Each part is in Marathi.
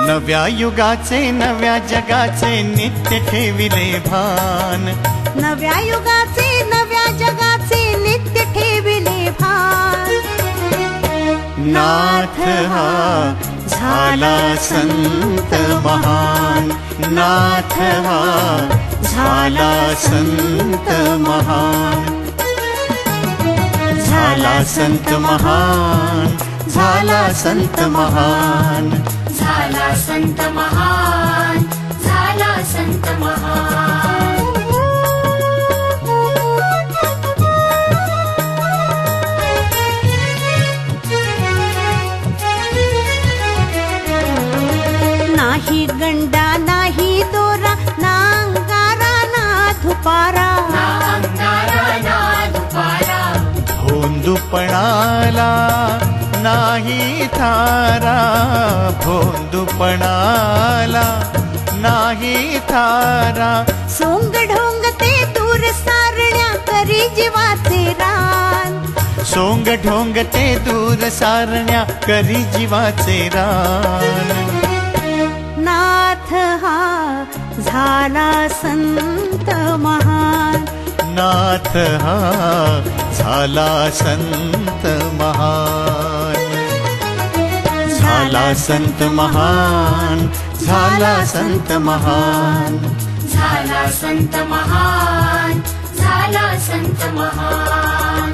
नव्या युगाचे नव्या जगाचे नित्य ठेविले भान, नव्या युगाचे नव्या जगाचे नित्य ठेविले भान। नाथ हा झाला संत महान, नाथ हा झाला संत महान, झाला संत महान, झाला संत महान, झाला संत महान, झाला संत महान। नाही गंडा नाही दोरा ना अंगारा ना धुपारा, ना अंगारा ना दुपारा, भोंदूपणाला नाही थारा, भोंदूपणाला नाही थारा, सोंग ढोंग ते दूर सारण्या करी जीवाचे रान, सोंग ढोंग ते दूर सारण्या करी जीवाचे रान। नाथ हा झाला संत महान, नाथ हा झाला संत महान, झाला संत महान, झाला संत महान, झाला संत महान, झाला संत महान।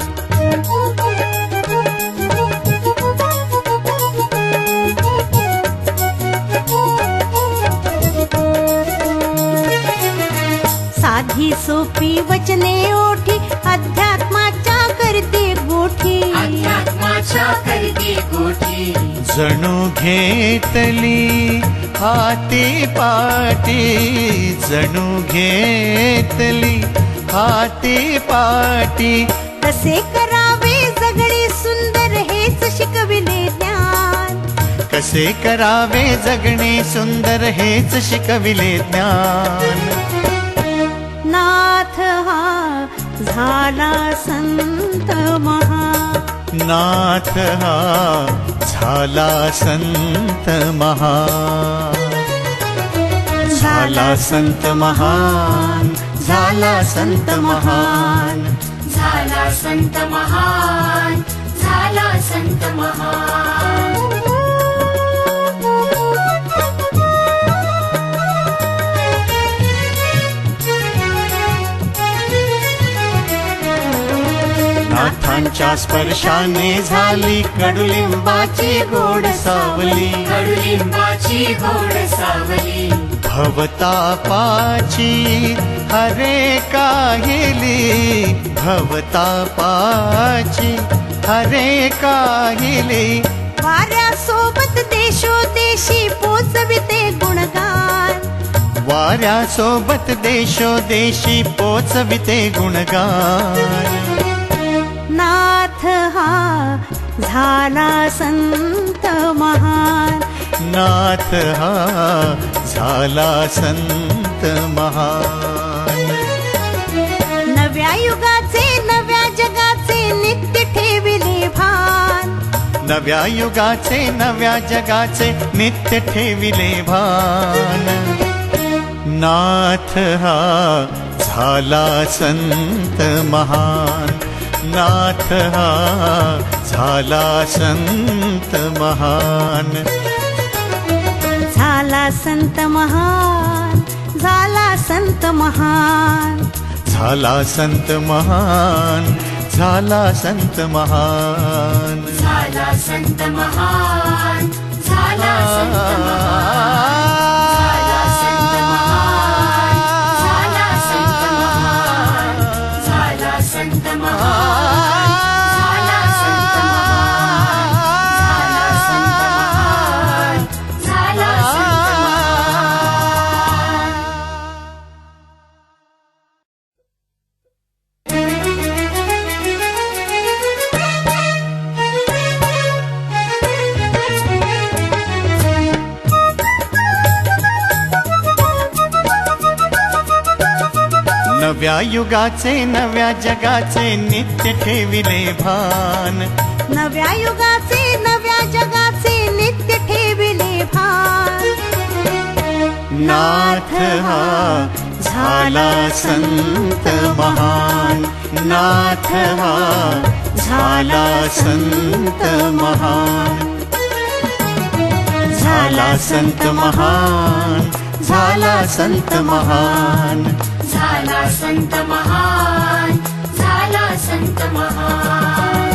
साधी सोपी वचने ओठी अध्यात्माच्या करते गोठी, अध्यात्माच्या करते गोठी, जणू घेतली हाती पाटी, जणू घेतली हाती पाटी, कसे करावे जगणे सुंदर हेच शिकविले ज्ञान, कसे करावे जगणे सुंदर हेच शिकविले ज्ञान। नाथ हा झाला संत महान, नाथ हा झाला संत महान, झाला संत महान, झाला संत महान, झाला संत महान, झाला संत महान। नाथांच्या स्पर्शाने झाली कडुलिंबाची गोड सावली, कडुलिंबाची गोड सावली, भवतापाची हरे काहिली, भवतापाची हरे काहिली, वाऱ्यासोबत देशोदेशी पोचविते गुणगान, वाऱ्यासोबत देशोदेशी पोचविते गुणगान। नाथ हा झाला संत महान, नाथ हा झाला संत महान, नव्या युगाचे नव्या जगाचे नित्य ठेविले भान, नव्या युगाचे नव्या जगाचे नित्य ठेविले भान। नाथ हा झाला संत महान, नाथ हा झाला संत महान, झाला संत महान, झाला संत महान, झाला संत महान, झाला संत महान, झाला संत महान, झाला संत महान, झाला संत महान, झाला संत महान, झाला संत महान, झाला संत महान, झाला संत महान, झाला संत महान। नव्या युगाचे नव्या जगाचे नित्य ठेविले भान, नव्या युगाचे नव्या जगाचे नित्य ठेविले भान, हा झाला संत महान, नाथ हा झाला संत महान. झाला संत महान, झाला संत महान. झाला संत महान, झाला संत महान.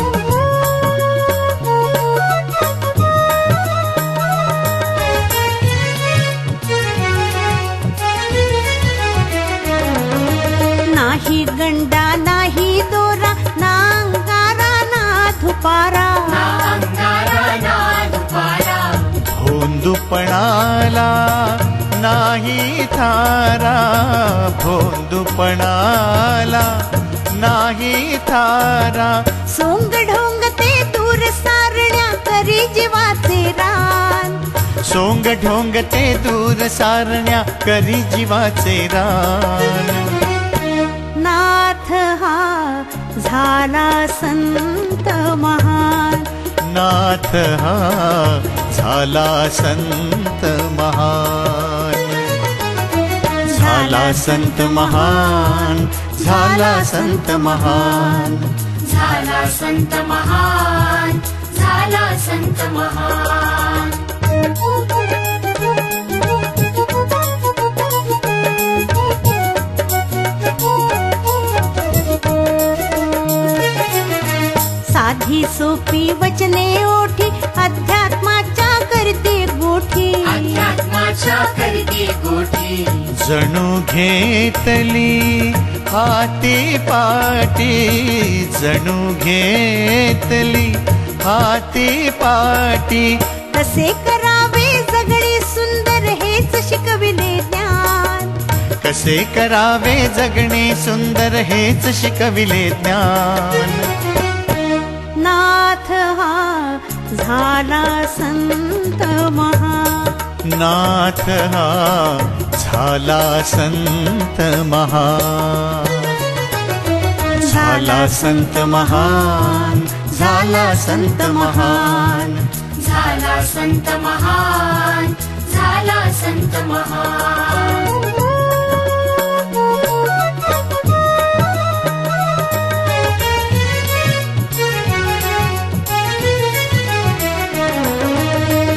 नाही गंडा नाही दोरा, ना अंगारा ना धुपारा. ना अंगारा ना दुपारा, भोंदूपणाला नाही थारा, भोंदूपणाला नाही थारा. सोंग ढोंग ते दूर सारण्या करी जीवाचे रान. सोंग ढोंग ते दूर सारण्या करी जीवाचे रान. नाथ हा झाला संत महान, नाथ हा झाला संत महान. झाला संत महान, झाला संत महान. झाला संत महान, झाला संत महान. साधी सोपी वचने ओठी, अध्यात्माच्या करते गोठी. अध्यात्माच्या करते गोठी, जणू घेतली हाती पाटी, जणू घेतली हाती पाटी. कसे करावे जगणे सुंदर हेच शिकविले ज्ञान. कसे करावे जगणे सुंदर हेच शिकविले ज्ञान. नाथ हा झाला संत महान, नाथ हा झाला संत महान. झाला संत महान, झाला संत महान. झाला संत महान, झाला संत महान.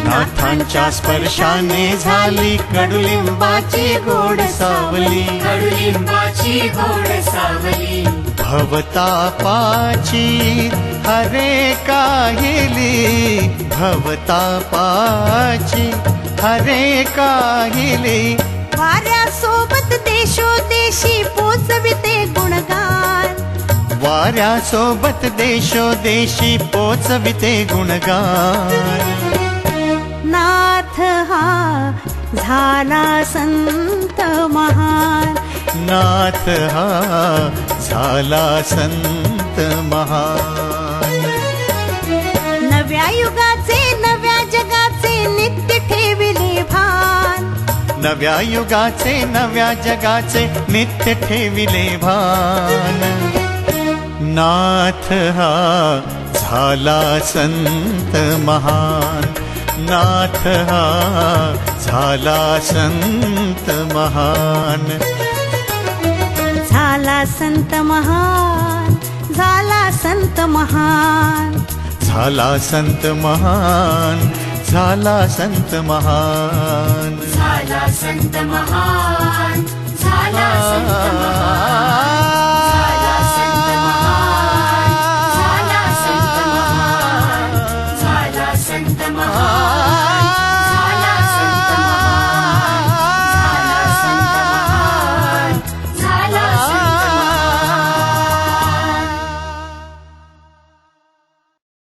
नाथांच्या स्पर्शाने झाली कडुलिंबाची गोड सावली. कडुलिंबाची गोड सावली, भवतापाची हरे काहिली, भवतापाची हरे काहिली. वाऱ्यासोबत देशोदेशी पोचविते गुणगान. वाऱ्यासोबत देशोदेशी पोचविते गुणगान. नाथ हा झाला संत महान, नाथ हा झाला संत महान. नव्या युगाचे नव्या जगाचे नित्य ठेविले भान. नव्या युगाचे नव्या जगाचे नित्य ठेविले भान. नाथ हा झाला संत महान, नाथ हा झाला संत महान. झाला संत महान, झाला संत महान. झाला संत महान, झाला संत महान. झाला संत महान,